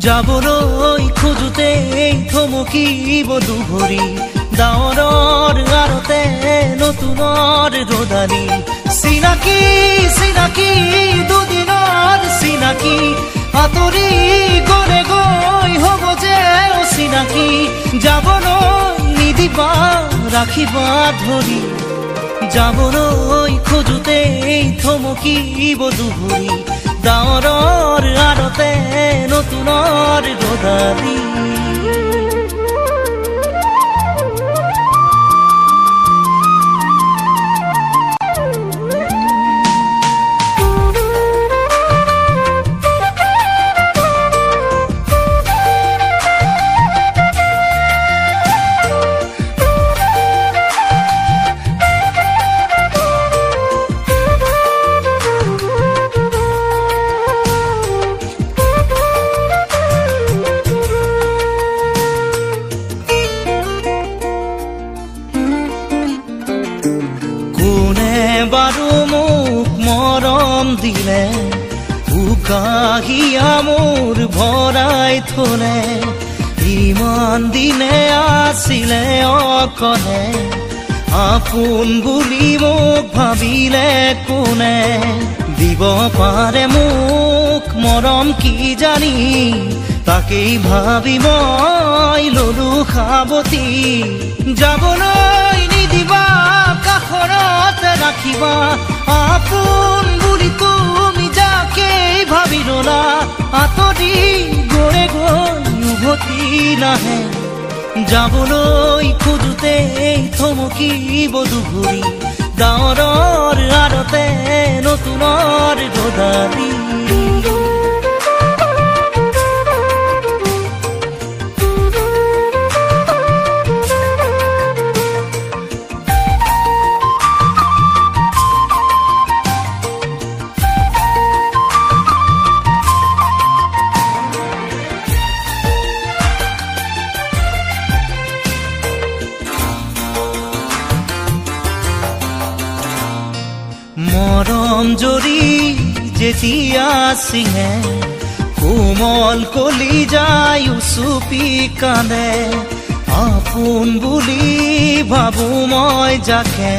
যাবলৈ খোজোতে থমকিব দুভৰি ডাৱৰৰ আৰতে নতুনৰ ৰদালি চিনাকি চিনাকি দুদিনৰ চিনাকি আঁতৰি গলে গৈ হ'ব যে অচিনাকি যাবলৈ নিদিবা ৰাখিবা ধৰি যাবলৈ খোজোতে থমকিব দুভৰি ডাৱৰৰ আৰতে নতুনৰ ৰদালি বাৰু মোক মৰম দিলে উকাহিয়া মোৰ ভৰাই থলে ইমান দিনে আছিলে অকলে আপোন বুলি মোক ভাবিলে কোনে দিব পাৰে মোক মৰম কি জানি তাকেই ভাবি মই ললো সাৱতি যাবলৈ নিদিবা কাষৰতে ৰাখিবা আপোন বুলি তুমি যাকেই ভাবি ললা আঁতৰি গৈ গৈ উভতি নাহে যাবলৈ খোজোতে থমকিব দুভৰি ডাৱৰৰ আৰতে নতুনৰ ৰদালি মৰম জৰি যেতিয়া চিঙে কোমল কলি যায় উচুপি কান্দে আপোন বুলি ভাবো মই যাকে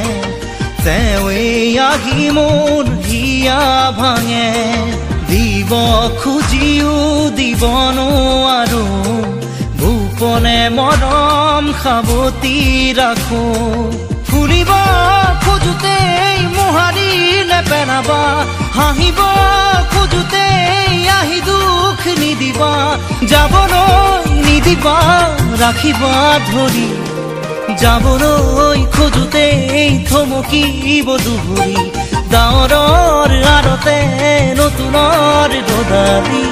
তেৱেই আহি মোৰ হিয়া ভাঙে দিব খুজিও দিব নোৱাৰো গোপনে মৰম সাৱতি ৰাখো ফুৰিব খোজোতে মোহাৰি নেপেলাবা হাঁহিব খোজোতে আহি দুখ নিদিবা যাবলৈ নিদিবা ৰাখিবা ধৰি যাবলৈ খোজোতে থমকিব দুভৰি ডাৱৰৰ আৰতে নতুনৰ ৰদালি